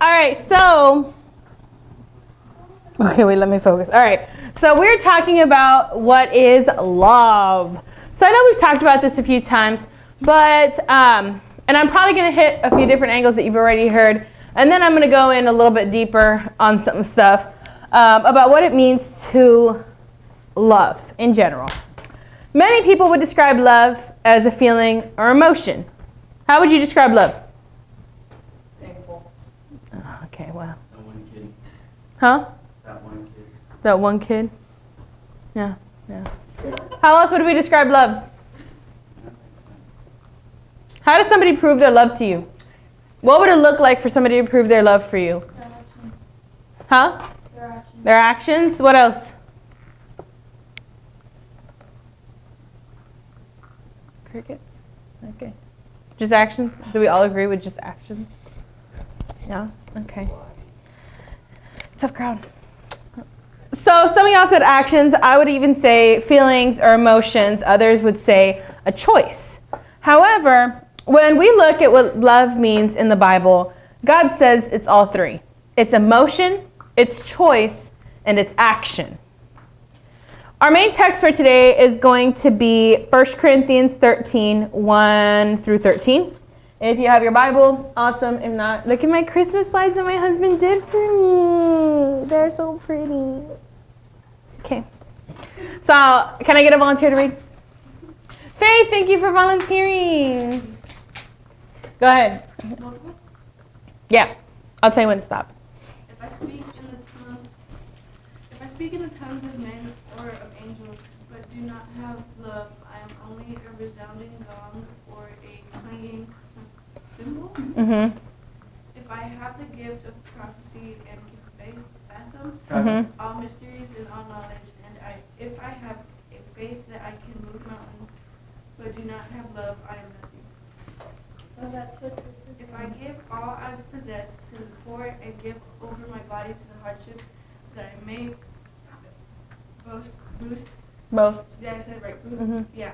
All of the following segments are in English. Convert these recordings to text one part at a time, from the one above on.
All right, so, okay, wait, let me focus. All right, so we're talking about what is love. So I know we've talked about this a few times, but, and I'm probably going to hit a few different angles that you've already heard, and then I'm going to go in a little bit deeper on some stuff about what it means to love in general. Many people would describe love as a feeling or emotion. How would you describe love? Thankful. Oh, okay, well. That one kid. Huh? That one kid. That one kid? Yeah. How else would we describe love? How does somebody prove their love to you? What would it look like for somebody to prove their love for you? Their actions. Huh? Their actions. Their actions? What else? Crickets? Okay. Just actions? Do we all agree with just actions? Yeah? Okay. Tough crowd. So some of y'all said actions. I would even say feelings or emotions. Others would say a choice. However, when we look at what love means in the Bible, God says it's all three. It's emotion, it's choice, and it's action. Our main text for today is going to be 1 Corinthians 13, 1 through 13. If you have your Bible, awesome. If not, look at my Christmas slides that my husband did for me. They're so pretty. Okay. So, can I get a volunteer to read? Faith, thank you for volunteering. Go ahead. Yeah, I'll tell you when to stop. If I speak in the tongues of men or of angels, but do not have love, I am only a resounding gong or a clanging cymbal. Mm-hmm. If I have the gift of prophecy and can fathom Mm-hmm. all mysteries and all knowledge, and if I have a faith that I can move mountains, but do not have love, I am nothing. Well, that's what If I give all I possess to the poor and give over my body to the hardship, that I may boost. Yeah, I said it right. Mm-hmm. Yeah,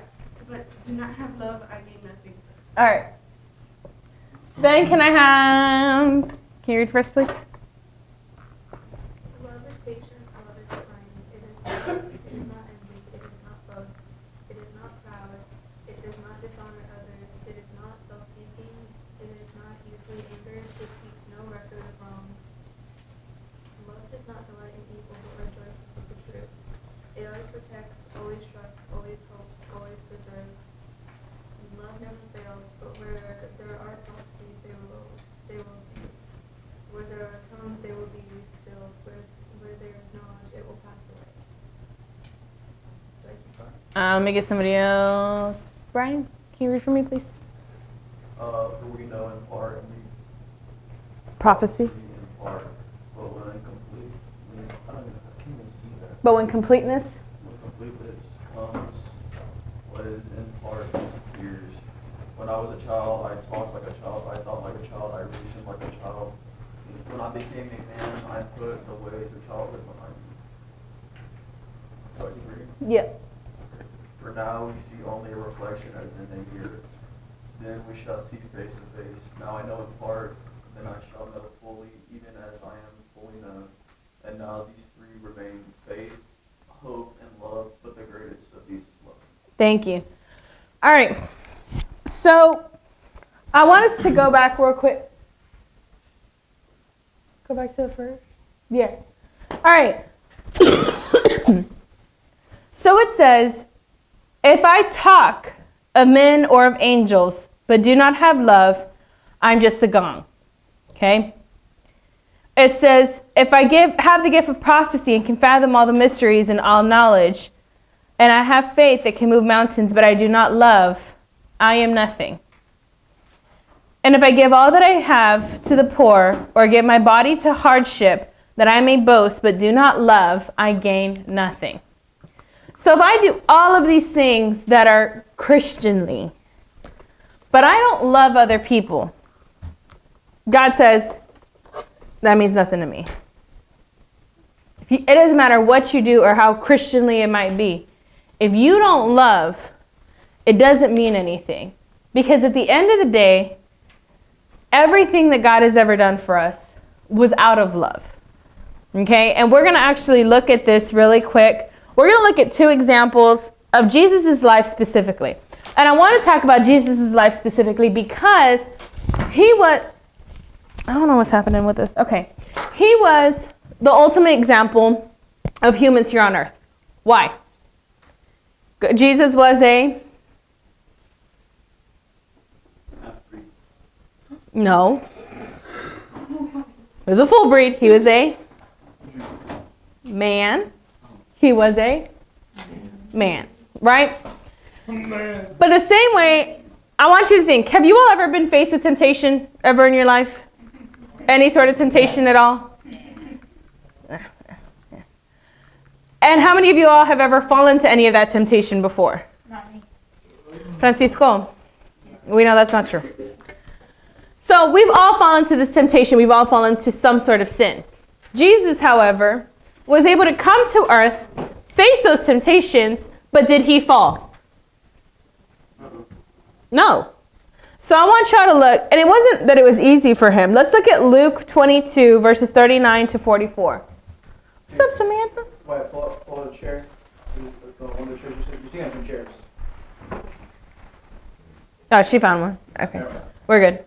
but do not have love, I gain nothing. All right. Ben, can you read first, please? love is patient, love is kind. It is kind. It is not envy. It is not boast. It is not proud. It does not dishonor others. It is not self-seeking. It is not easily angered. It keeps no record of wrongs. Love does not delight in evil, but rejoices with the truth. It always protects, always trusts, always hopes, always preserves. Love never fails, but where there are prophecies, they will cease. Where there are tongues, they will be stilled. Where there is knowledge, it will pass away. Do I keep going? Let me get somebody else. Brian, can you read for me, please? Who we know in part and we Prophecy. in part, but when complete, I can't even see that. But when completeness? When completeness comes, what is in part appears. When I was a child, I talked like a child, I thought like a child, I reasoned like a child. When I became a man, I put the ways of childhood behind me. Do I agree? Yeah. For now we see only a reflection as in a mirror. Then we shall see face to face. Now I know in part, then I shall know fully, even as I am fully known. And now these three remain: faith, hope, and love, but the greatest of these is love. Thank you. All right. So I want us to go back real quick. Go back to the first. Yeah. All right. So it says, if I talk of men or of angels, but do not have love, I'm just a gong. Okay? It says, if I have the gift of prophecy and can fathom all the mysteries and all knowledge, and I have faith that can move mountains, but I do not love, I am nothing. And if I give all that I have to the poor, or give my body to hardship, that I may boast, but do not love, I gain nothing. So if I do all of these things that are Christianly, but I don't love other people, God says, that means nothing to me. It doesn't matter what you do or how Christianly it might be. If you don't love, it doesn't mean anything. Because at the end of the day, everything that God has ever done for us was out of love. Okay, and we're going to actually look at this really quick. We're going to look at two examples of Jesus' life specifically. And I want to talk about Jesus' life specifically because he was, I don't know what's happening with this. Okay, he was the ultimate example of humans here on earth. Why? Jesus was a... No. He was a full breed. He was a man. He was a man, right? But the same way, I want you to think, have you all ever been faced with temptation ever in your life? Any sort of temptation at all? And how many of you all have ever fallen to any of that temptation before? Not me. Francisco, we know that's not true. So we've all fallen to this temptation. We've all fallen to some sort of sin. Jesus, however, was able to come to earth, face those temptations, but did he fall? No. So I want y'all to look, and it wasn't that it was easy for him. Let's look at Luke 22, verses 39 to 44. What's up, Samantha? Why, pull out a chair. One of the chairs. You see some chairs. Oh, she found one. Okay, we're good.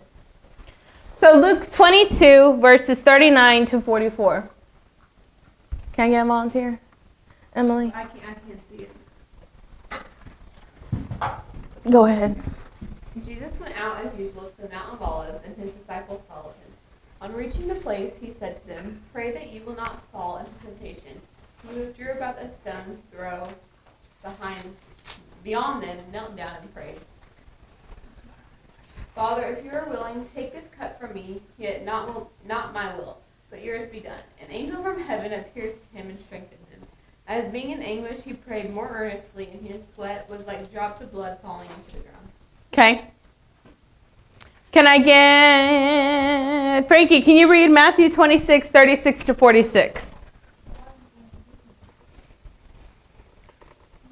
So Luke 22, verses 39 to 44. Can I get a volunteer? Emily? I can't see it. Go ahead. Jesus went out as usual to the Mount of Olives, and his disciples followed him. On reaching the place, he said to them, "Pray that you will not fall into temptation." He withdrew about a stone's throw beyond them, knelt down and prayed. "Father, if you are willing, take this cup from me, yet not my will, but yours be done." An angel from heaven appeared to him and strengthened him. As being in anguish, he prayed more earnestly, and his sweat was like drops of blood falling into the ground. Okay. Can I get... Frankie, can you read Matthew 26, 36 to 46?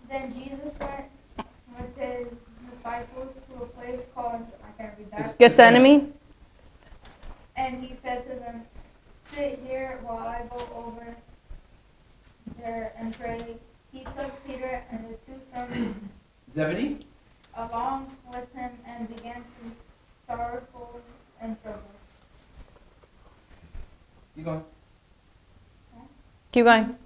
Then Jesus went with his disciples to a place called, I can't read that, Gethsemane? and he said to them, "Sit here while I go over there and pray." He took Peter and the two sons Zebedee? along with him and began to sorrowful and troubled. You going? Keep going.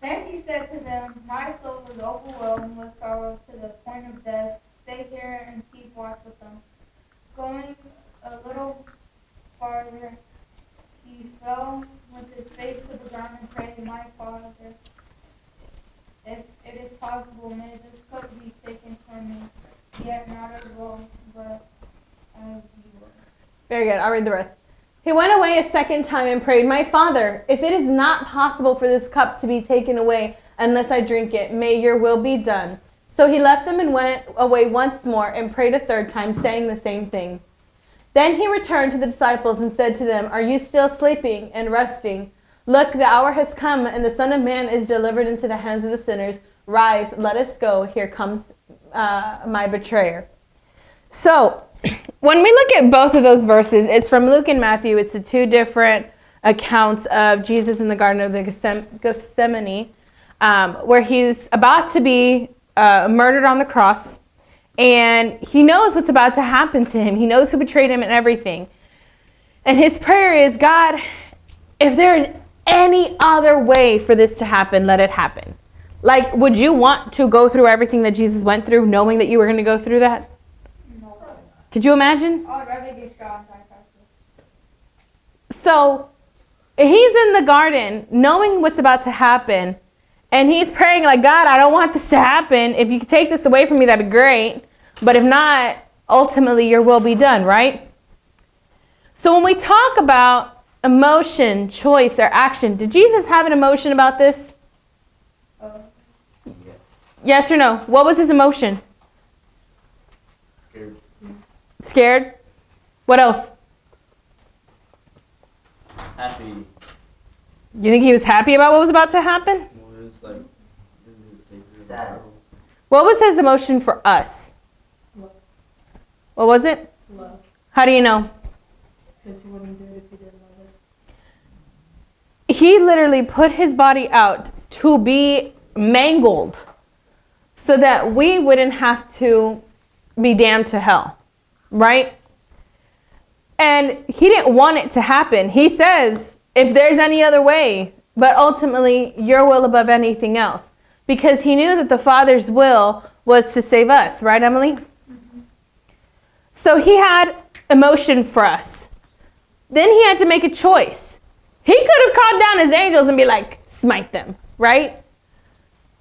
Then he said to them, "My soul is overwhelmed with sorrow to the point of death. Stay here and keep watch with them." Going a little farther, he fell with his face to the ground and prayed, "My Father, if it is possible, may this cup be taken from me, yet not as well, but as you will." Very good. I'll read the rest. He went away a second time and prayed, "My Father, if it is not possible for this cup to be taken away unless I drink it, may your will be done." So he left them and went away once more and prayed a third time, saying the same thing. Then he returned to the disciples and said to them, "Are you still sleeping and resting? Look, the hour has come, and the Son of Man is delivered into the hands of the sinners. Rise, let us go. Here comes my betrayer." So, when we look at both of those verses, it's from Luke and Matthew. It's the two different accounts of Jesus in the Garden of the Gethsemane, where he's about to be murdered on the cross, and he knows what's about to happen to him. He knows who betrayed him and everything. And his prayer is, "God, if there is any other way for this to happen, let it happen." Like, would you want to go through everything that Jesus went through, knowing that you were going to go through that? No. Could you imagine? I'd rather get shot in psychiatry. So he's in the garden knowing what's about to happen, and he's praying like, "God, I don't want this to happen. If you could take this away from me, that'd be great. But if not, ultimately your will be done," right? So when we talk about emotion, choice, or action, did Jesus have an emotion about this? Yes or no? What was his emotion? Scared. Scared? What else? Happy. You think he was happy about what was about to happen? Was like, Sad. What was his emotion for us? What was it? Love. How do you know? Because he wouldn't do it if he didn't love us. He literally put his body out to be mangled so that we wouldn't have to be damned to hell, right? And he didn't want it to happen. He says, if there's any other way, but ultimately your will above anything else, because he knew that the Father's will was to save us, right, Emily? Mm-hmm. So he had emotion for us. Then he had to make a choice. He could have called down his angels and be like, smite them, right?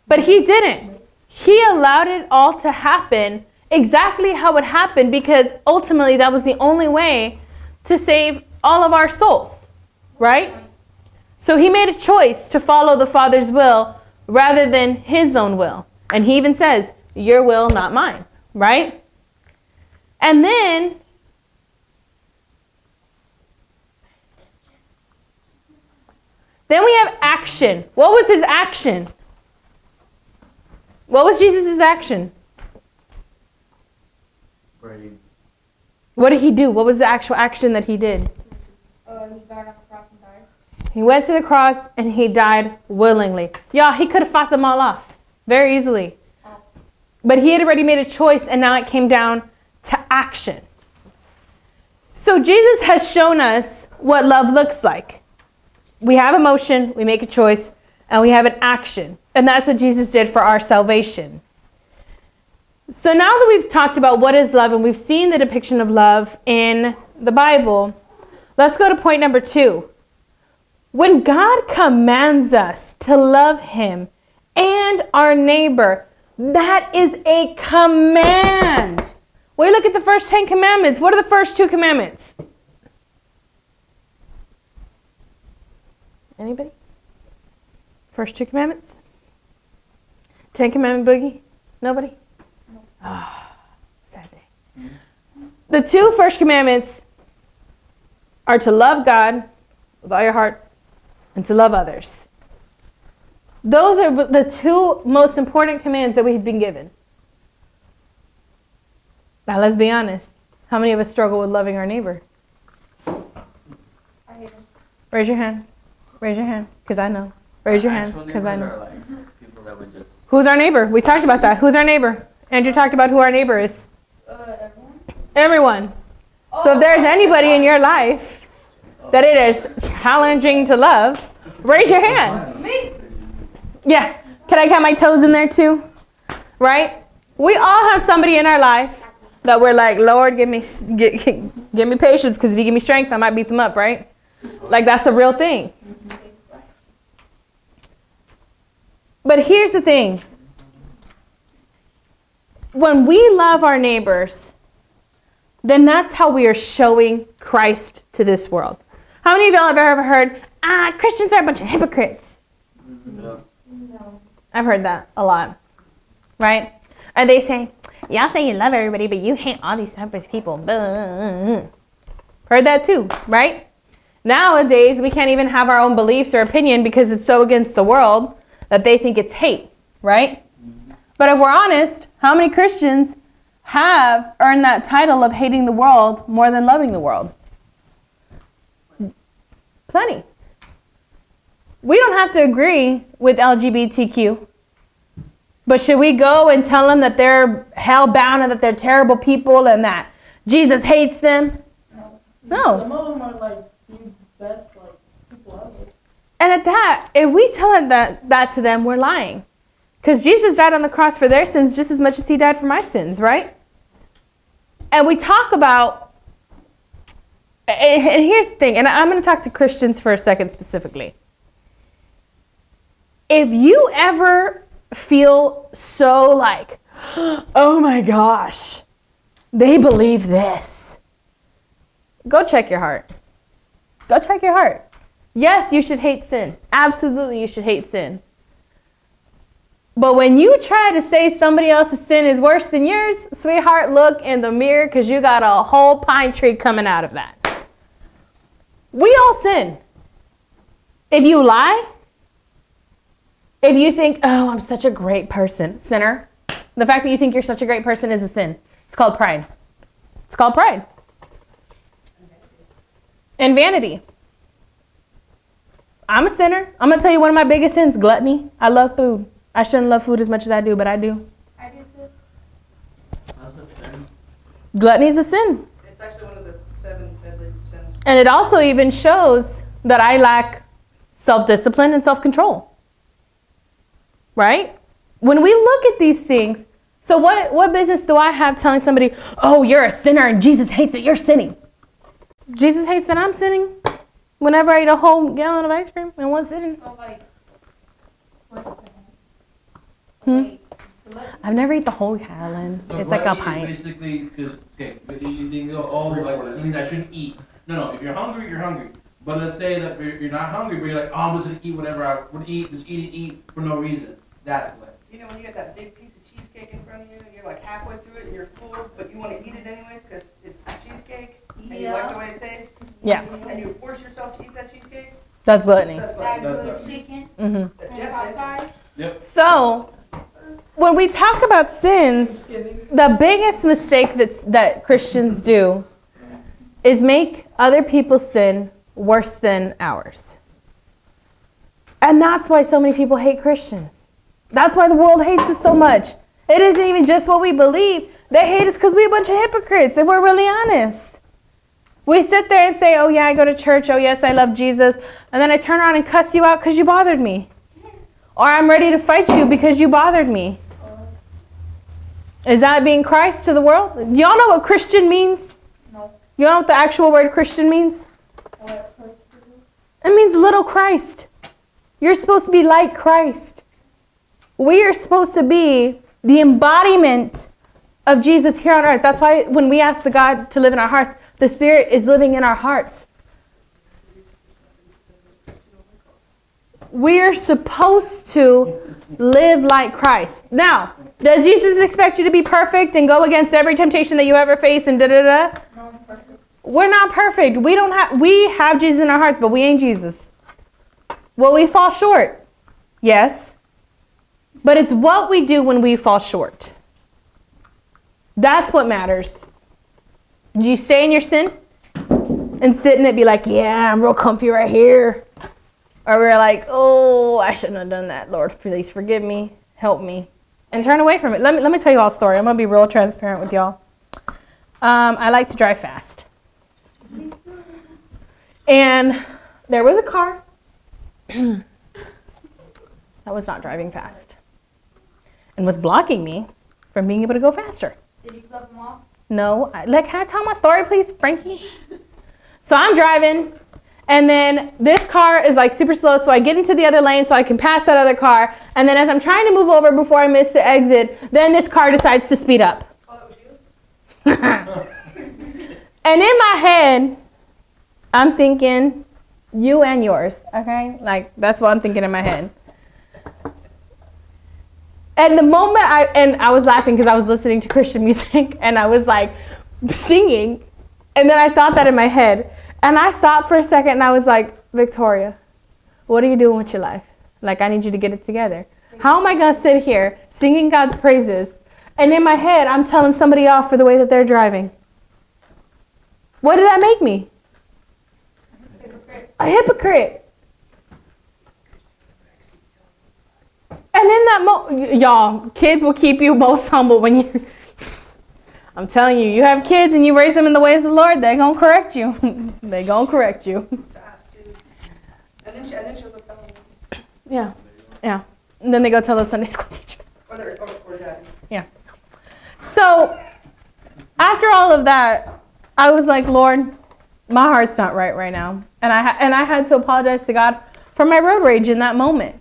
But he didn't. He allowed it all to happen exactly how it happened, because ultimately that was the only way to save all of our souls, right? So he made a choice to follow the Father's will rather than his own will. And he even says, your will, not mine, right? And then we have action. What was his action? What was Jesus' action? Prayed. What did he do? What was the actual action that he did? He died on the cross and died. He went to the cross and he died willingly. Y'all, he could have fought them all off very easily. But he had already made a choice, and now it came down to action. So Jesus has shown us what love looks like. We have emotion, we make a choice, and we have an action. And that's what Jesus did for our salvation. So now that we've talked about what is love and we've seen the depiction of love in the Bible, let's go to point number 2. When God commands us to love him and our neighbor, that is a command. We look at the first 10 commandments. What are the first 2 commandments? Anybody? First 2 commandments? 10 commandment boogie? Nobody? Ah, sad day. The 2 first commandments are to love God with all your heart and to love others. Those are the 2 most important commands that we've been given. Now let's be honest. How many of us struggle with loving our neighbor? I hate him. Raise your hand. Raise your hand, because I know. Raise your hand, Actual because I neighbors know. are like people that would just. Who's our neighbor? We talked about that. Who's our neighbor? Andrew talked about who our neighbor is. Everyone? Everyone. So if there's anybody in your life that it is challenging to love, raise your hand. Me? Yeah. Can I count my toes in there too? Right? We all have somebody in our life that we're like, Lord, give me patience, because if you give me strength, I might beat them up, right? Like, that's a real thing. But here's the thing. When we love our neighbors, then that's how we are showing Christ to this world. How many of y'all have ever heard, Christians are a bunch of hypocrites? No. I've heard that a lot, right? And they say, y'all say you love everybody, but you hate all these types of people. Heard that too, right? Nowadays, we can't even have our own beliefs or opinion because it's so against the world that they think it's hate, right? But if we're honest, how many Christians have earned that title of hating the world more than loving the world? Plenty. We don't have to agree with LGBTQ. But should we go and tell them that they're hell-bound and that they're terrible people and that Jesus hates them? No. Some of them are like the best like people ever. And at that, if we tell that to them, we're lying. Because Jesus died on the cross for their sins just as much as he died for my sins, right? And we talk about, and here's the thing, and I'm going to talk to Christians for a second specifically. If you ever feel so like, oh my gosh, they believe this, go check your heart. Go check your heart. Yes, you should hate sin. Absolutely, you should hate sin. But when you try to say somebody else's sin is worse than yours, sweetheart, look in the mirror, because you got a whole pine tree coming out of that. We all sin. If you lie, if you think, oh, I'm such a great person, sinner, the fact that you think you're such a great person is a sin. It's called pride. It's called pride. And vanity. I'm a sinner. I'm going to tell you one of my biggest sins, gluttony. I love food. I shouldn't love food as much as I do, but I do. I do too. Gluttony is a sin. It's actually one of the 7 deadly sins. And it also even shows that I lack self-discipline and self-control. Right? When we look at these things, so what business do I have telling somebody, oh, you're a sinner and Jesus hates it, you're sinning? Jesus hates that I'm sinning whenever I eat a whole gallon of ice cream in one sitting. So like, what's that? Hmm? I've never eaten the whole gallon. So It's like a gluttony is pint. basically, because, okay, but you think, oh, like, things I shouldn't eat. No, if you're hungry, you're hungry. But let's say that you're not hungry, but you're like, oh, I'm just gonna eat whatever I would eat, just eat for no reason. That's gluttony. You know when you got that big piece of cheesecake in front of you, and you're like halfway through it and you're full, but you want to eat it anyways because it's cheesecake, and you like the way it tastes, Yeah, and you force yourself to eat that cheesecake? that's gluttony. That's That like, good chicken hmm and yes, Popeyes. So, when we talk about sins, the biggest mistake that Christians do is make other people's sin worse than ours. And that's why so many people hate Christians. That's why the world hates us so much. It isn't even just what we believe. They hate us because we're a bunch of hypocrites, if we're really honest. We sit there and say, oh yeah, I go to church. Oh yes, I love Jesus. And then I turn around and cuss you out because you bothered me. Or I'm ready to fight you because you bothered me. Is that being Christ to the world? Y'all know what Christian means? No. You know what the actual word Christian means? It means little Christ. You're supposed to be like Christ. We are supposed to be the embodiment of Jesus here on earth. That's why when we ask the God to live in our hearts, the Spirit is living in our hearts. We are supposed to live like Christ. Now, does Jesus expect you to be perfect and go against every temptation that you ever face and da-da-da? No, perfect. We're not perfect. We have Jesus in our hearts, but we ain't Jesus. Will we fall short? Yes. But it's what we do when we fall short. That's what matters. Do you stay in your sin and sit in it, be like, yeah, I'm real comfy right here? Or we're like, oh, I shouldn't have done that. Lord, please forgive me, help me, and turn away from it. Let me tell you all a story. I'm going to be real transparent with y'all. I like to drive fast. And there was a car that was not driving fast and was blocking me from being able to go faster. Did you flip them off? No. Can I tell my story, please, Frankie? So I'm driving, and then this car is like super slow, so I get into the other lane so I can pass that other car. And then as I'm trying to move over before I miss the exit, then this car decides to speed up. Oh, that was you? And in my head, I'm thinking, you and yours, okay? Like, that's what I'm thinking in my head. And the moment I was laughing because I was listening to Christian music and I was like singing. And then I thought that in my head. And I stopped for a second and I was like, Victoria, what are you doing with your life? Like, I need you to get it together. How am I going to sit here singing God's praises? And in my head, I'm telling somebody off for the way that they're driving. What did that make me? A hypocrite. And in that y'all, kids will keep you most humble when you, I'm telling you, you have kids and you raise them in the ways of the Lord, they're going to correct you. They're going to correct you. And then she'll go tell them. Yeah, yeah. And then they go tell the Sunday school teacher. Or dad. Yeah. So, after all of that, I was like, Lord, my heart's not right now. And I had to apologize to God for my road rage in that moment.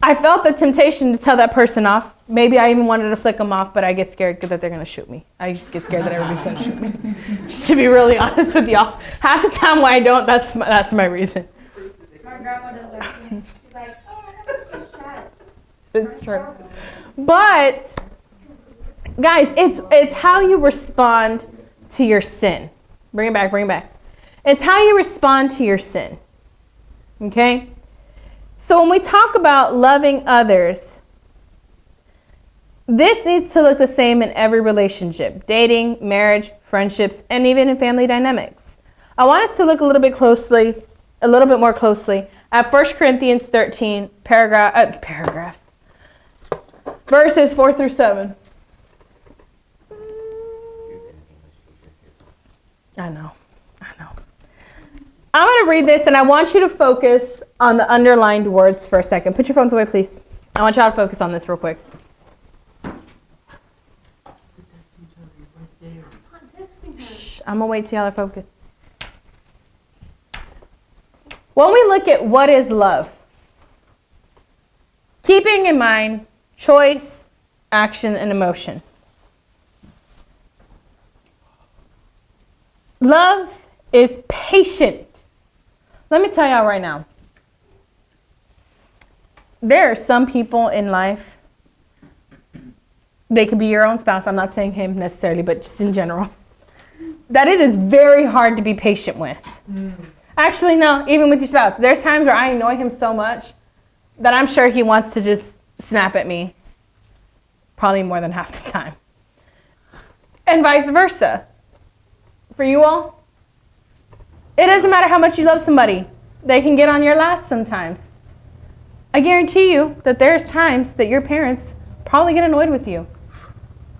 I felt the temptation to tell that person off. Maybe I even wanted to flick them off, but I get scared that they're going to shoot me. I just get scared that everybody's going to shoot me. Just to be really honest with y'all. Half the time why I don't, that's my reason. My grandma does that to me. She's like, oh, I have to get shot. It's true. But, guys, it's how you respond to your sin. Bring it back. It's how you respond to your sin. Okay? So when we talk about loving others, this needs to look the same in every relationship. Dating, marriage, friendships, and even in family dynamics. I want us to look a little bit more closely at 1 Corinthians 13, paragraphs, verses 4 through 7. I know. I'm going to read this, and I want you to focus on the underlined words for a second. Put your phones away, please. I want y'all to focus on this real quick. Shh, I'm going to wait till y'all are focused. When we look at what is love, keeping in mind choice, action, and emotion. Love is patient. Let me tell y'all right now. There are some people in life, they could be your own spouse, I'm not saying him necessarily, but just in general, that it is very hard to be patient with. Actually, no, even with your spouse. There's times where I annoy him so much that I'm sure he wants to just snap at me probably more than half the time. And vice versa. For you all, it doesn't matter how much you love somebody. They can get on your last sometimes. I guarantee you that there's times that your parents probably get annoyed with you.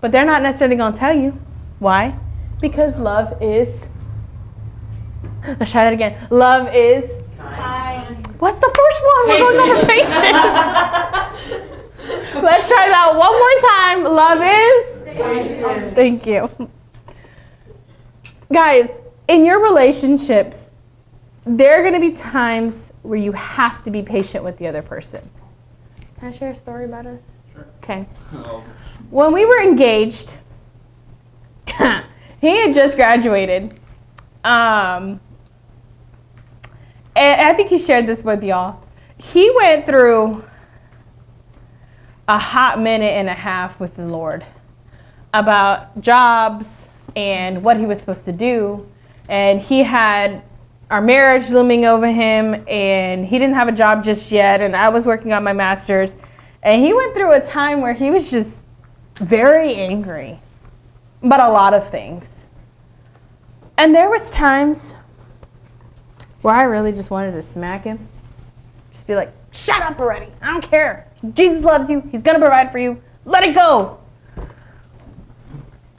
But they're not necessarily going to tell you. Why? Because love is... Let's try that again. Love is... Kind. What's the first one? We're going over patience. Let's try that one more time. Love is... Thank you. Guys, in your relationships, there are going to be times where you have to be patient with the other person. Can I share a story about it? Sure. Okay. When we were engaged, he had just graduated. And I think he shared this with y'all. He went through a hot minute and a half with the Lord about jobs and what he was supposed to do. And he had our marriage looming over him, and he didn't have a job just yet, and I was working on my master's. And he went through a time where he was just very angry about a lot of things. And there was times where I really just wanted to smack him. Just be like, shut up already. I don't care. Jesus loves you. He's going to provide for you. Let it go.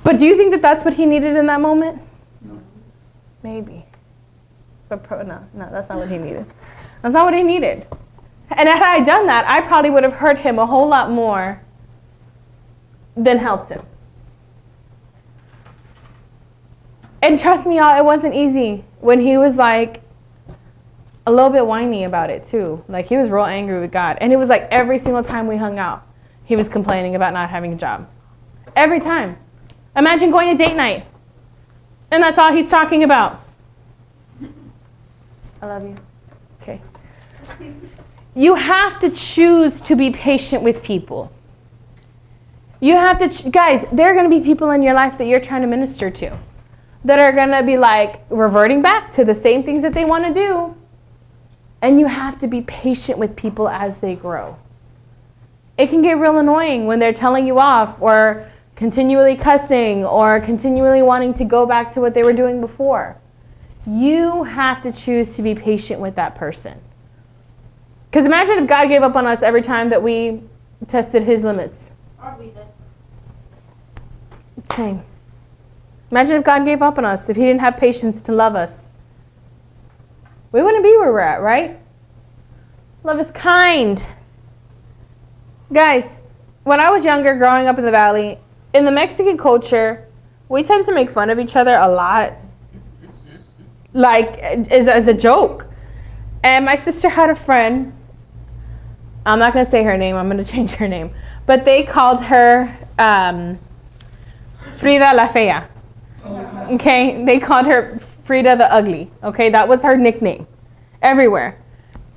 But do you think that that's what he needed in that moment? No. Maybe. But no, that's not what he needed. That's not what he needed. And had I done that, I probably would have hurt him a whole lot more than helped him. And trust me, y'all, it wasn't easy when he was like a little bit whiny about it too. Like he was real angry with God. And it was like every single time we hung out, he was complaining about not having a job. Every time. Imagine going to date night. And that's all he's talking about. I love you. Okay. You have to choose to be patient with people. You have to, guys, there are going to be people in your life that you're trying to minister to that are going to be like reverting back to the same things that they want to do. And you have to be patient with people as they grow. It can get real annoying when they're telling you off or continually cussing or continually wanting to go back to what they were doing before. You have to choose to be patient with that person. Because imagine if God gave up on us every time that we tested his limits. Are we then? Same. Imagine if God gave up on us, if he didn't have patience to love us. We wouldn't be where we're at, right? Love is kind. Guys, when I was younger, growing up in the Valley, in the Mexican culture, we tend to make fun of each other a lot. Like, as a joke. And my sister had a friend. I'm not going to say her name. I'm going to change her name. But they called her Frida la Fea. Okay? They called her Frida the Ugly. Okay? That was her nickname. Everywhere.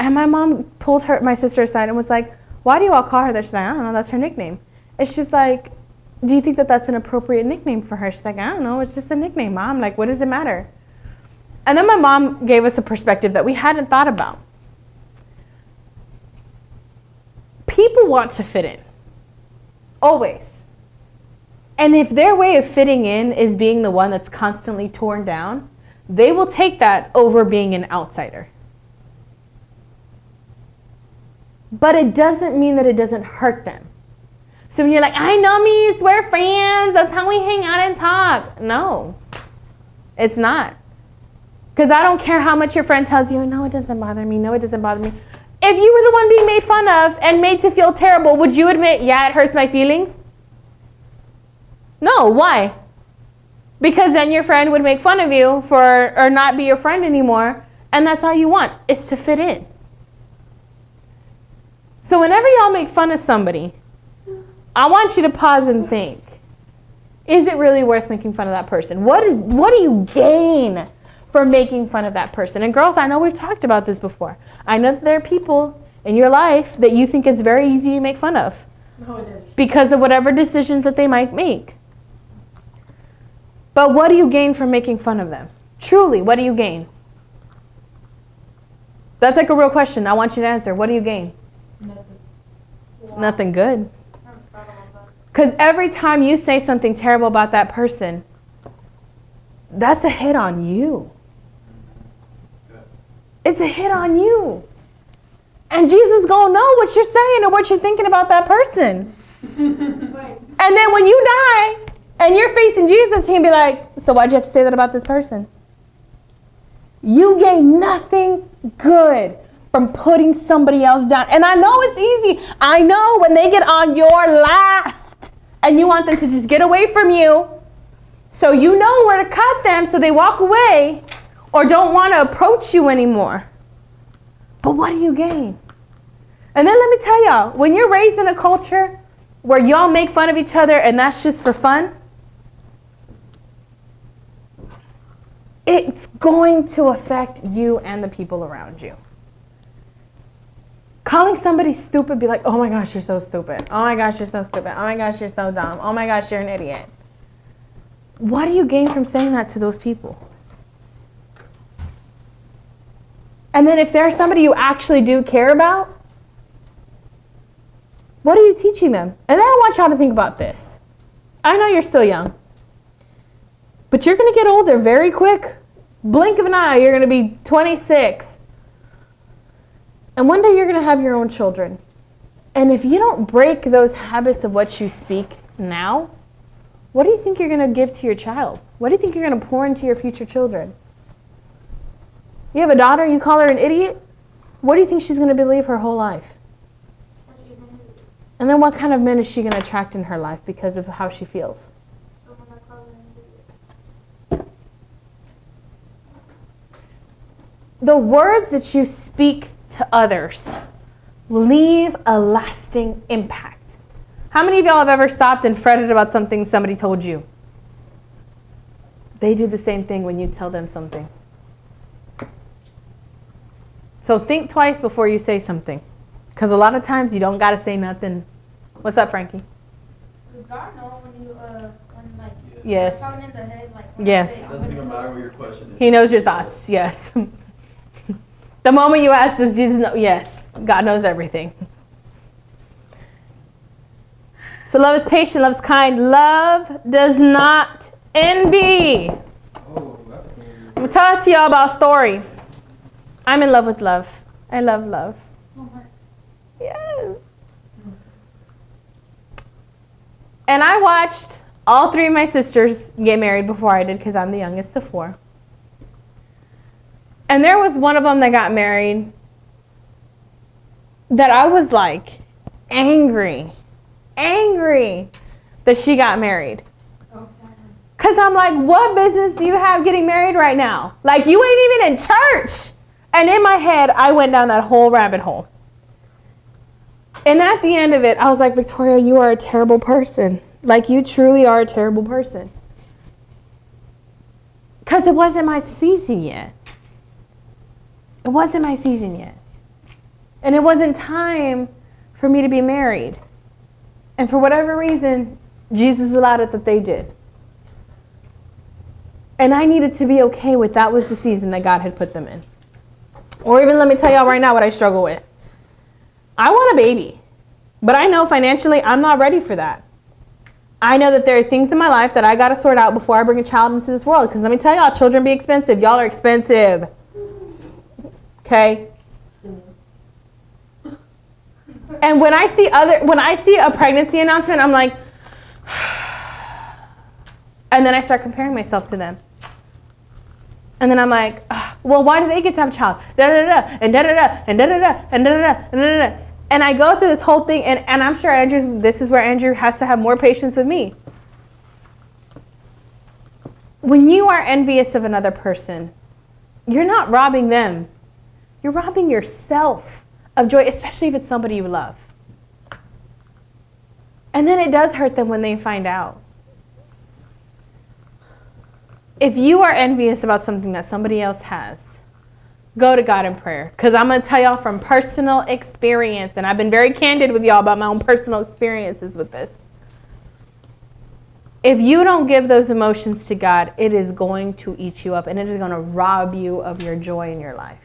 And my mom pulled my sister aside and was like, why do you all call her that? She's like, I don't know. That's her nickname. And she's like, do you think that that's an appropriate nickname for her? She's like, I don't know. It's just a nickname, Mom. Like, what does it matter? And then my mom gave us a perspective that we hadn't thought about. People want to fit in. Always. And if their way of fitting in is being the one that's constantly torn down, they will take that over being an outsider. But it doesn't mean that it doesn't hurt them. So when you're like, I know me, we're friends, that's how we hang out and talk. No, it's not. Because I don't care how much your friend tells you, no, it doesn't bother me, no, it doesn't bother me. If you were the one being made fun of and made to feel terrible, would you admit, yeah, it hurts my feelings? No, why? Because then your friend would make fun of you or not be your friend anymore, and that's all you want, is to fit in. So whenever y'all make fun of somebody, I want you to pause and think, is it really worth making fun of that person? What do you gain from making fun of that person? And girls, I know we've talked about this before. I know that there are people in your life that you think it's very easy to make fun of. No, it is. Because of whatever decisions that they might make. But what do you gain from making fun of them? Truly, what do you gain? That's like a real question. I want you to answer. What do you gain? Nothing good. Because every time you say something terrible about that person, that's a hit on you. It's a hit on you. And Jesus gonna know what you're saying or what you're thinking about that person. And then when you die and you're facing Jesus, he'll be like, so why'd you have to say that about this person? You gain nothing good from putting somebody else down. And I know it's easy. I know when they get on your last and you want them to just get away from you, so you know where to cut them so they walk away or don't want to approach you anymore. But what do you gain? And then let me tell y'all, when you're raised in a culture where y'all make fun of each other and that's just for fun, it's going to affect you and the people around you. Calling somebody stupid, be like, oh my gosh, you're so stupid. Oh my gosh, you're so stupid. Oh my gosh, you're so dumb. Oh my gosh, you're an idiot. What do you gain from saying that to those people? And then if there's somebody you actually do care about, what are you teaching them? And then I want y'all to think about this. I know you're still young, but you're going to get older very quick. Blink of an eye, you're going to be 26. And one day you're going to have your own children. And if you don't break those habits of what you speak now, what do you think you're going to give to your child? What do you think you're going to pour into your future children? You have a daughter, you call her an idiot? What do you think she's going to believe her whole life? And then what kind of men is she going to attract in her life because of how she feels? The words that you speak to others leave a lasting impact. How many of y'all have ever stopped and fretted about something somebody told you? They do the same thing when you tell them something. So think twice before you say something. Because a lot of times you don't got to say nothing. What's up, Frankie? Does God know when you, when Yes. you're talking in the head, when Yes. I say, It doesn't even matter what your question is. He knows your thoughts, yes. The moment you ask, does Jesus know? Yes, God knows everything. So love is patient, love is kind. Love does not envy. Oh, that's cool. I'm going to talk to y'all about a story. I'm in love with love. I love love. Yes. And I watched all three of my sisters get married before I did because I'm the youngest of four. And there was one of them that got married that I was like angry that she got married. Because I'm like, what business do you have getting married right now? Like, you ain't even in church. And in my head, I went down that whole rabbit hole. And at the end of it, I was like, Victoria, you are a terrible person. Like, you truly are a terrible person. Because it wasn't my season yet. It wasn't my season yet. And it wasn't time for me to be married. And for whatever reason, Jesus allowed it that they did. And I needed to be okay with that was the season that God had put them in. Or even let me tell y'all right now what I struggle with. I want a baby. But I know financially I'm not ready for that. I know that there are things in my life that I got to sort out before I bring a child into this world. Because let me tell y'all, children be expensive. Y'all are expensive. Okay? And when I see a pregnancy announcement, I'm like, and then I start comparing myself to them. And then I'm like, well, why do they get to have a child? Da da da and da da da and da da da and da da da and da da da. And I go through this whole thing, and I'm sure this is where Andrew has to have more patience with me. When you are envious of another person, you're not robbing them. You're robbing yourself of joy, especially if it's somebody you love. And then it does hurt them when they find out. If you are envious about something that somebody else has, go to God in prayer. Because I'm going to tell y'all from personal experience, and I've been very candid with y'all about my own personal experiences with this. If you don't give those emotions to God, it is going to eat you up, and it is going to rob you of your joy in your life.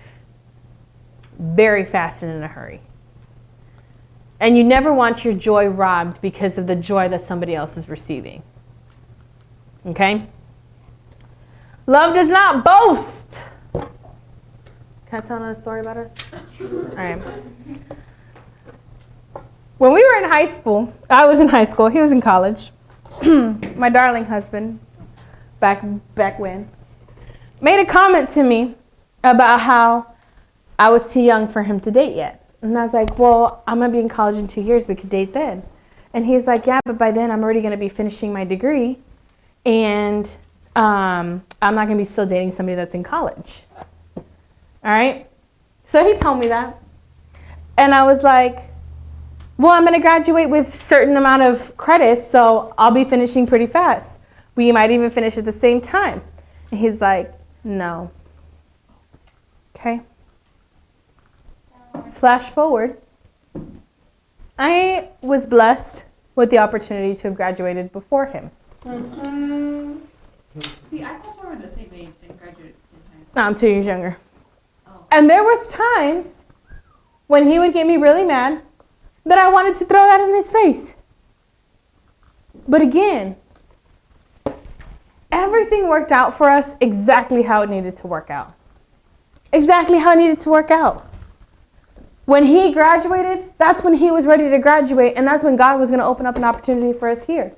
Very fast and in a hurry. And you never want your joy robbed because of the joy that somebody else is receiving. Okay? Love does not boast. Can I tell another story about us? All right. When we were in high school, I was in high school, he was in college. My darling husband, back when, made a comment to me about how I was too young for him to date yet. And I was like, well, I'm going to be in college in 2 years. We could date then. And he's like, yeah, but by then I'm already going to be finishing my degree. And I'm not going to be still dating somebody that's in college. All right? So he told me that. And I was like, well, I'm going to graduate with a certain amount of credits, so I'll be finishing pretty fast. We might even finish at the same time. And he's like, no. Okay? Flash forward. I was blessed with the opportunity to have graduated before him. See, I thought you were the same age and graduated at the same time. No, I'm 2 years younger. Oh. And there was times when he would get me really mad that I wanted to throw that in his face. But again, everything worked out for us exactly how it needed to work out. Exactly how it needed to work out. When he graduated, that's when he was ready to graduate, and that's when God was going to open up an opportunity for us here.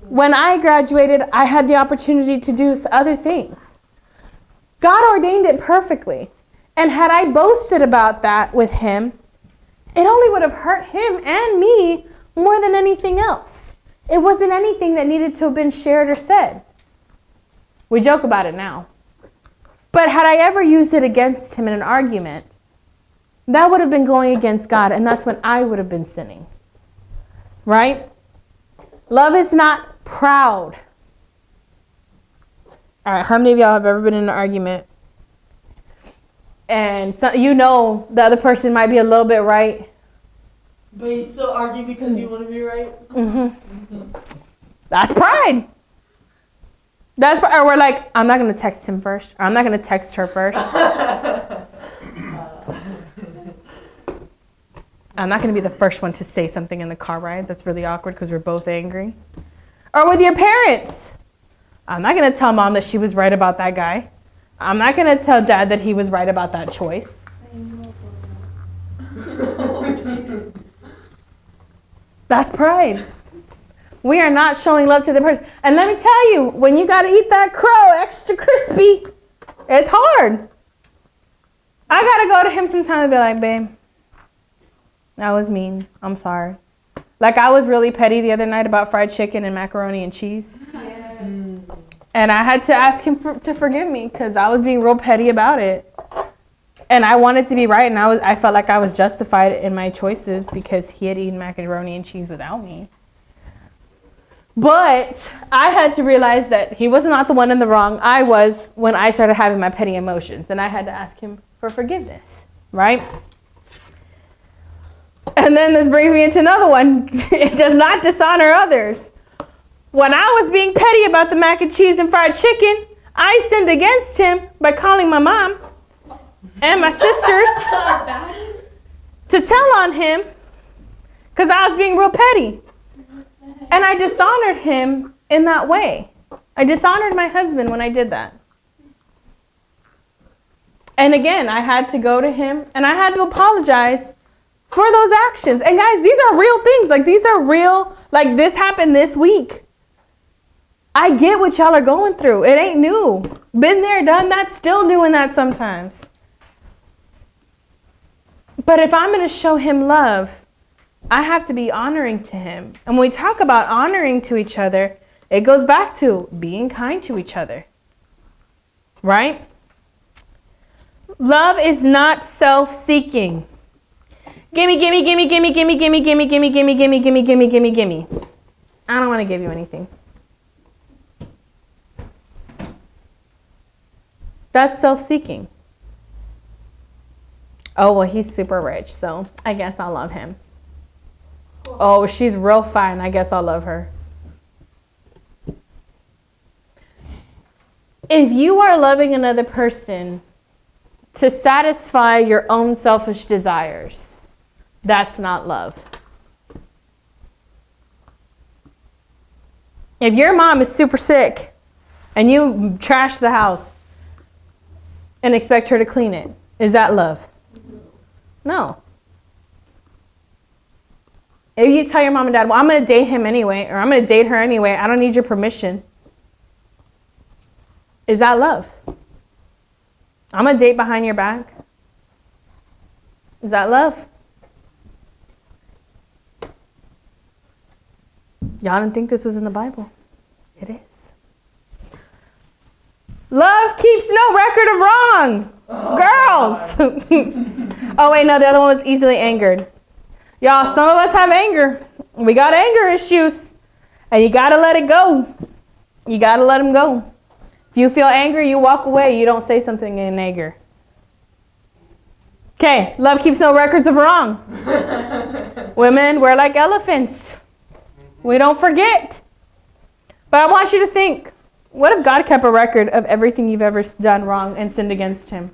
When I graduated, I had the opportunity to do other things. God ordained it perfectly. And had I boasted about that with him, it only would have hurt him and me more than anything else. It wasn't anything that needed to have been shared or said. We joke about it now. But had I ever used it against him in an argument, that would have been going against God, and that's when I would have been sinning. Right? Love is not proud. All right, how many of y'all have ever been in an argument and you know the other person might be a little bit right? But you still argue because you want to be right? Mm-hmm. That's pride. Or we're like, I'm not going to text him first. Or I'm not going to text her first. I'm not going to be the first one to say something in the car ride that's really awkward because we're both angry. Or with your parents. I'm not going to tell mom that she was right about that guy. I'm not going to tell dad that he was right about that choice. That's pride. We are not showing love to the person. And let me tell you, when you got to eat that crow extra crispy, it's hard. I got to go to him sometimes and be like, babe, that was mean. I'm sorry. Like I was really petty the other night about fried chicken and macaroni and cheese. Yes. And I had to ask him to forgive me because I was being real petty about it. And I wanted to be right, and I felt like I was justified in my choices because he had eaten macaroni and cheese without me. But I had to realize that he was not the one in the wrong. I was when I started having my petty emotions, and I had to ask him for forgiveness, right? And then this brings me into another one. It does not dishonor others. When I was being petty about the mac and cheese and fried chicken, I sinned against him by calling my mom and my sisters to tell on him because I was being real petty. And I dishonored him in that way. I dishonored my husband when I did that. And again, I had to go to him and I had to apologize for those actions. And guys, these are real things. Like, these are real. Like, this happened this week. I get what y'all are going through. It ain't new. Been there, done that, still doing that sometimes. But if I'm going to show him love, I have to be honoring to him. And when we talk about honoring to each other, it goes back to being kind to each other. Right? Love is not self-seeking. Gimme, gimme, gimme, gimme, gimme, gimme, gimme, gimme, gimme, gimme, gimme, gimme, gimme, gimme. I don't want to give you anything. That's self-seeking. Oh, well, he's super rich, so I guess I'll love him. Oh, she's real fine. I guess I'll love her. If you are loving another person to satisfy your own selfish desires, that's not love. If your mom is super sick and you trash the house and expect her to clean it, is that love? No. If you tell your mom and dad, well, I'm going to date him anyway, or I'm going to date her anyway, I don't need your permission, is that love? I'm going to date behind your back. Is that love? Y'all didn't think this was in the Bible. It is. Love keeps no record of wrong. Girls. Oh, wait, no, the other one was easily angered. Y'all, some of us have anger. We got anger issues. And you got to let it go. You got to let them go. If you feel angry, you walk away. You don't say something in anger. Okay, love keeps no records of wrong. Women, we're like elephants. We don't forget. But I want you to think, what if God kept a record of everything you've ever done wrong and sinned against him?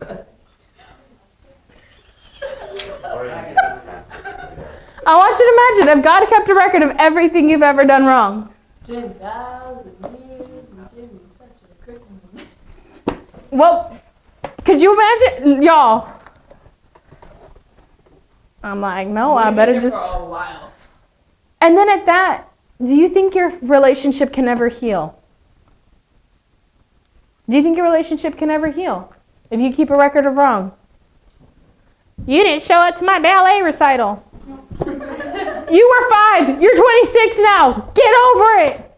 I want you to imagine if God kept a record of everything you've ever done wrong. Well, could you imagine? Y'all. I'm like, no, I better just. And then at that, do you think your relationship can ever heal? Do you think your relationship can ever heal if you keep a record of wrong? You didn't show up to my ballet recital. You were 5. You're 26 now. Get over it.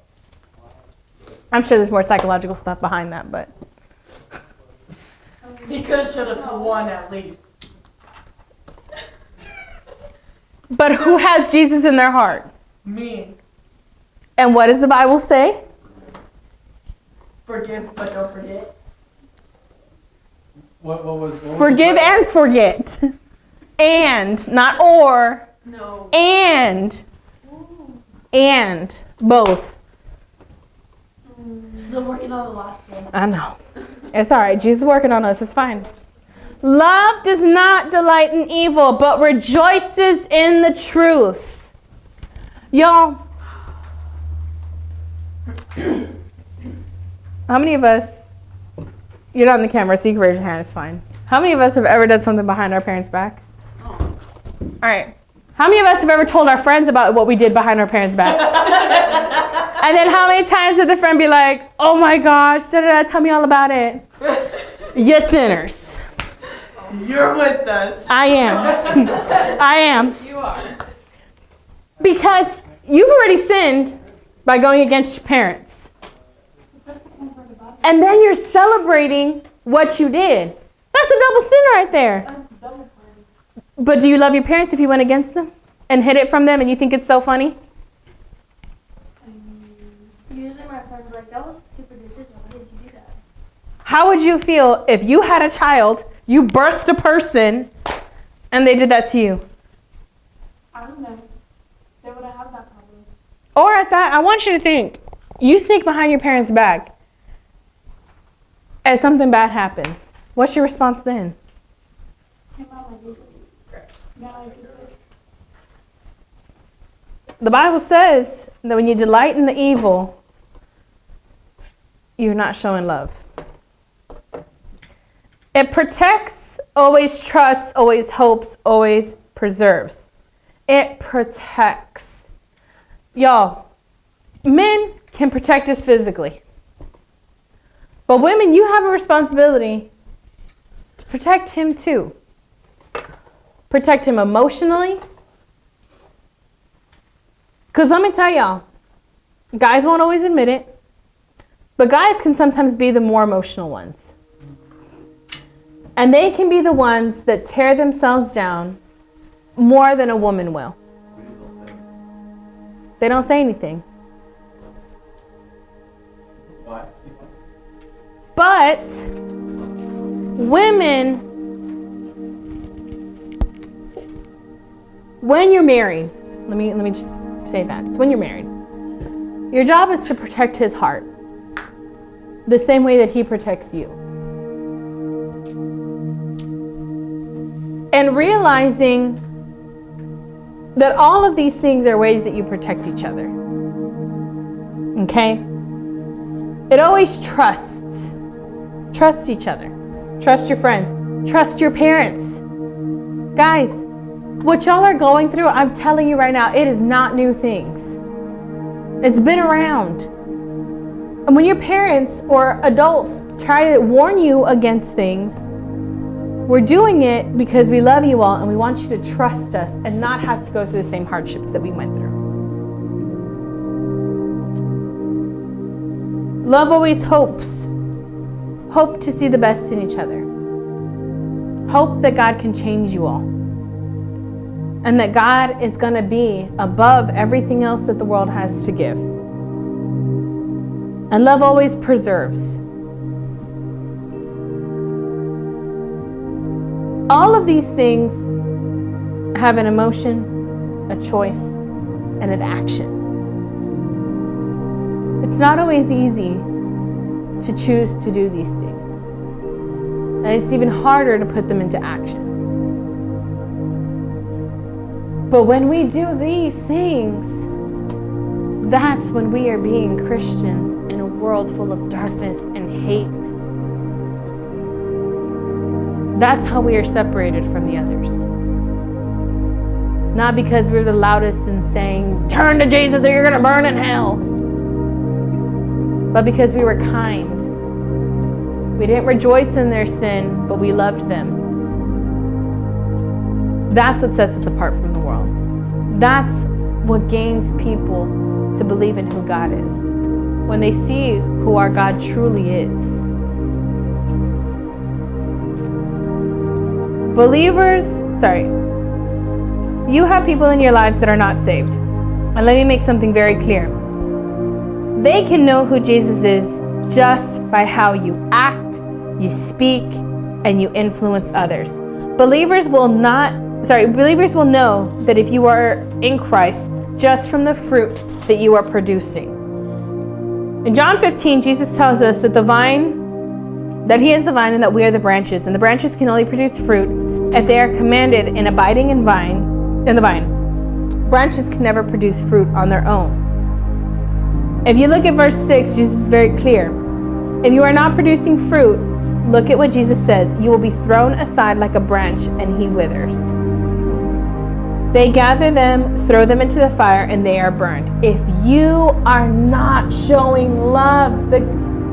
I'm sure there's more psychological stuff behind that, but. He could have showed up to 1 at least. But who has Jesus in their heart? Me. And what does the Bible say? Forgive, but don't forget. What was Forgive and forget. And, not or. No. And both. Still working on the last one. I know. It's all right. Jesus is working on us. It's fine. Love does not delight in evil, but rejoices in the truth. Y'all, how many of us, you're not on the camera, so you can raise your hand, it's fine. How many of us have ever done something behind our parents' back? All right. How many of us have ever told our friends about what we did behind our parents' back? And then how many times did the friend be like, oh my gosh, tell me all about it. You sinners. You're with us. I am. I am. You are. Because you've already sinned by going against your parents. And then you're celebrating what you did. That's a double sin right there. But do you love your parents if you went against them and hid it from them and you think it's so funny? Usually my friends are like, that was a stupid decision. Why did you do that? How would you feel if you had a child, you birthed a person, and they did that to you? I don't know. They wouldn't have that problem. Or at that, I want you to think, you sneak behind your parents' back and something bad happens. What's your response then? Hey, Mom, I did it. No, I did it. the Bible says that when you delight in the evil, you're not showing love. It protects, always trusts, always hopes, always preserves. It protects. Y'all, men can protect us physically. But women, you have a responsibility to protect him too. Protect him emotionally. Because let me tell y'all, guys won't always admit it, but guys can sometimes be the more emotional ones. And they can be the ones that tear themselves down more than a woman will. They don't say anything. Why? But women, when you're married, let me just say that. It's when you're married. Your job is to protect his heart the same way that he protects you. And realizing that all of these things are ways that you protect each other. Okay? It always trusts. Trust each other. Trust your friends. Trust your parents. Guys, what y'all are going through, I'm telling you right now, it is not new things. It's been around. And when your parents or adults try to warn you against things, we're doing it because we love you all and we want you to trust us and not have to go through the same hardships that we went through. Love always hopes. Hope to see the best in each other. Hope that God can change you all. And that God is going to be above everything else that the world has to give. And love always preserves. All of these things have an emotion, a choice, and an action. It's not always easy to choose to do these things. And it's even harder to put them into action. But when we do these things, that's when we are being Christians in a world full of darkness and hate. That's how we are separated from the others. Not because we're the loudest in saying, turn to Jesus or you're going to burn in hell. But because we were kind. We didn't rejoice in their sin, but we loved them. That's what sets us apart from the world. That's what gains people to believe in who God is. When they see who our God truly is. You have people in your lives that are not saved. And let me make something very clear. They can know who Jesus is just by how you act, you speak, and you influence others. Believers will know that if you are in Christ just from the fruit that you are producing. In John 15, Jesus tells us that that he is the vine and that we are the branches. And the branches can only produce fruit if they are commanded in abiding in the vine. Branches can never produce fruit on their own. If you look at verse 6, Jesus is very clear. If you are not producing fruit, look at what Jesus says. You will be thrown aside like a branch and he withers. They gather them, throw them into the fire, and they are burned. If you are not showing love, the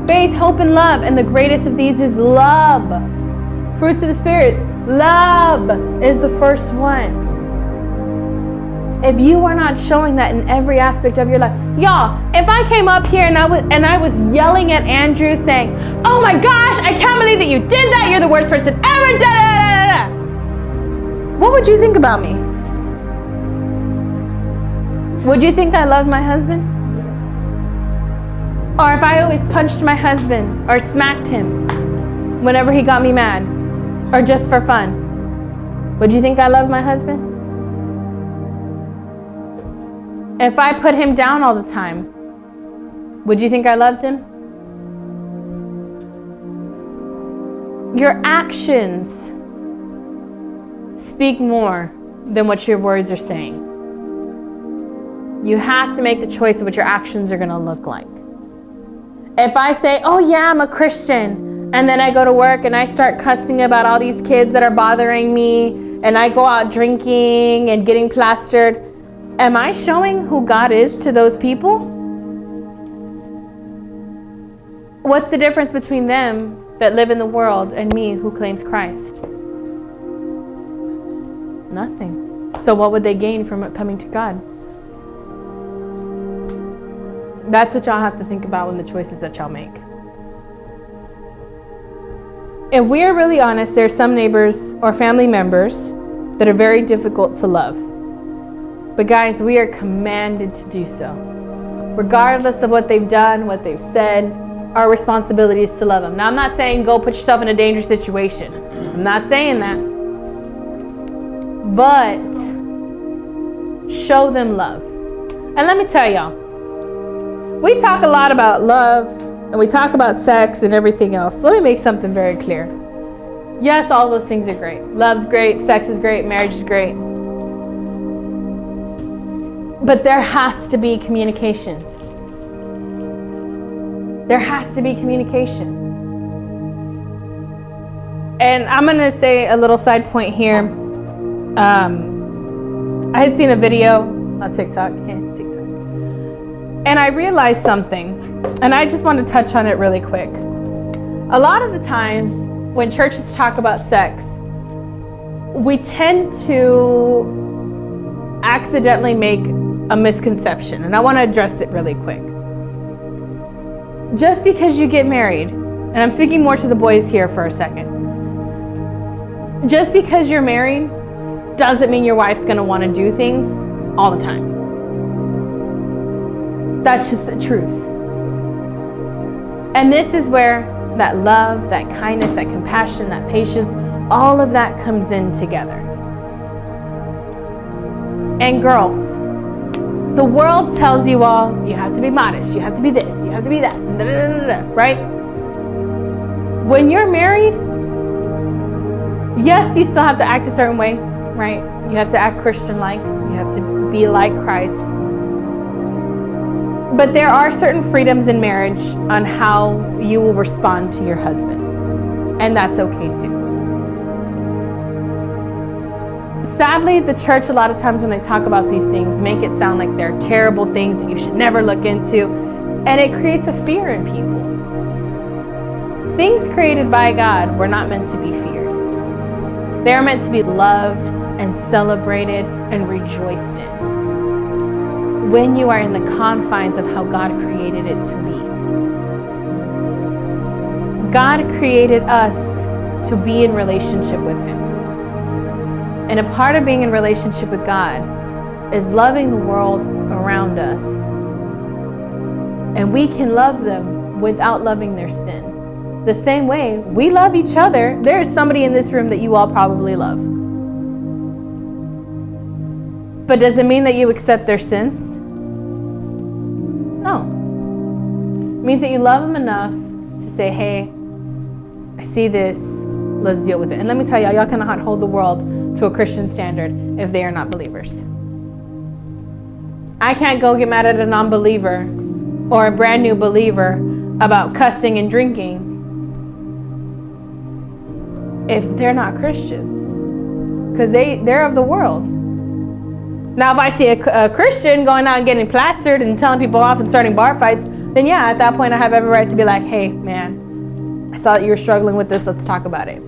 faith, hope, and love, and the greatest of these is love. Fruits of the Spirit. Love is the first one. If you are not showing that in every aspect of your life, y'all, if I came up here and I was yelling at Andrew saying, "Oh my gosh, I can't believe that you did that. You're the worst person ever." Da, da, da, da, da. What would you think about me? Would you think I loved my husband? Or if I always punched my husband or smacked him whenever he got me mad, or just for fun, would you think I loved my husband? If I put him down all the time, would you think I loved him? Your actions speak more than what your words are saying. You have to make the choice of what your actions are going to look like. If I say, oh yeah, I'm a Christian, and then I go to work and I start cussing about all these kids that are bothering me, and I go out drinking and getting plastered, am I showing who God is to those people? What's the difference between them that live in the world and me who claims Christ? Nothing. So what would they gain from coming to God? That's what y'all have to think about in the choices that y'all make. If we are really honest, there's some neighbors or family members that are very difficult to love. But guys, we are commanded to do so. Regardless of what they've done, what they've said, our responsibility is to love them. Now, I'm not saying go put yourself in a dangerous situation. I'm not saying that. But show them love. And let me tell y'all, we talk a lot about love and we talk about sex and everything else. Let me make something very clear. Yes, all those things are great. Love's great, sex is great, marriage is great. But there has to be communication. There has to be communication. And I'm going to say a little side point here. I had seen a video on TikTok. And I realized something, and I just want to touch on it really quick. A lot of the times when churches talk about sex, we tend to accidentally make a misconception, and I want to address it really quick. Just because you get married, and I'm speaking more to the boys here for a second, just because you're married doesn't mean your wife's going to want to do things all the time. That's just the truth. And this is where that love, that kindness, that compassion, that patience, all of that comes in together. And girls, the world tells you all, you have to be modest, you have to be this, you have to be that, right? When you're married, yes, you still have to act a certain way, right? You have to act Christian-like, you have to be like Christ. But there are certain freedoms in marriage on how you will respond to your husband. And that's okay too. Sadly, the church, a lot of times when they talk about these things, make it sound like they're terrible things that you should never look into. And it creates a fear in people. Things created by God were not meant to be feared. They're meant to be loved and celebrated and rejoiced in. When you are in the confines of how God created it to be. God created us to be in relationship with Him. And a part of being in relationship with God is loving the world around us. And we can love them without loving their sin. The same way we love each other, there is somebody in this room that you all probably love. But does it mean that you accept their sins? No. It means that you love them enough to say, hey, I see this, let's deal with it. And let me tell y'all cannot hold the world to a Christian standard if they are not believers. I can't go get mad at a non-believer or a brand new believer about cussing and drinking if they're not Christians, because they're of the world. Now, if I see a Christian going out and getting plastered and telling people off and starting bar fights, then yeah, at that point I have every right to be like, hey, man, I saw that you were struggling with this, let's talk about it.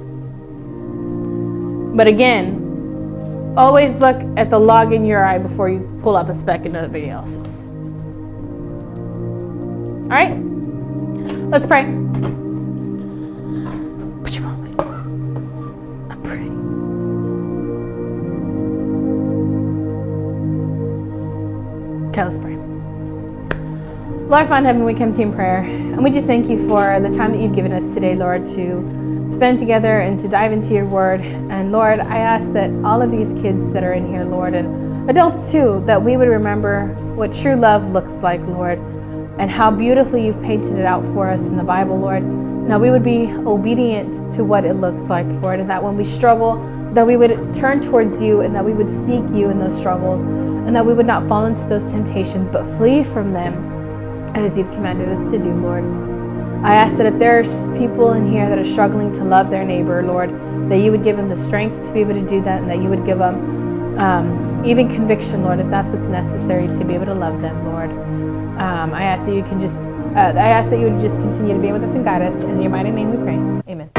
But again, always look at the log in your eye before you pull out the speck into everybody else's. All right? Let's pray. Put your phone away. I'm praying. Okay, let's pray. Lord, Father in heaven, we come to you in prayer, and we just thank you for the time that you've given us today, Lord, to spend together and to dive into your word. And Lord, I ask that all of these kids that are in here, Lord, and adults too, that we would remember what true love looks like, Lord, and how beautifully you've painted it out for us in the Bible, Lord. Now we would be obedient to what it looks like, Lord, and that when we struggle, that we would turn towards you and that we would seek you in those struggles and that we would not fall into those temptations but flee from them as you've commanded us to do, Lord. I ask that if there are people in here that are struggling to love their neighbor, Lord, that you would give them the strength to be able to do that and that you would give them even conviction, Lord, if that's what's necessary to be able to love them, Lord. I ask that you would just continue to be with us and guide us. In your mighty name we pray. Amen.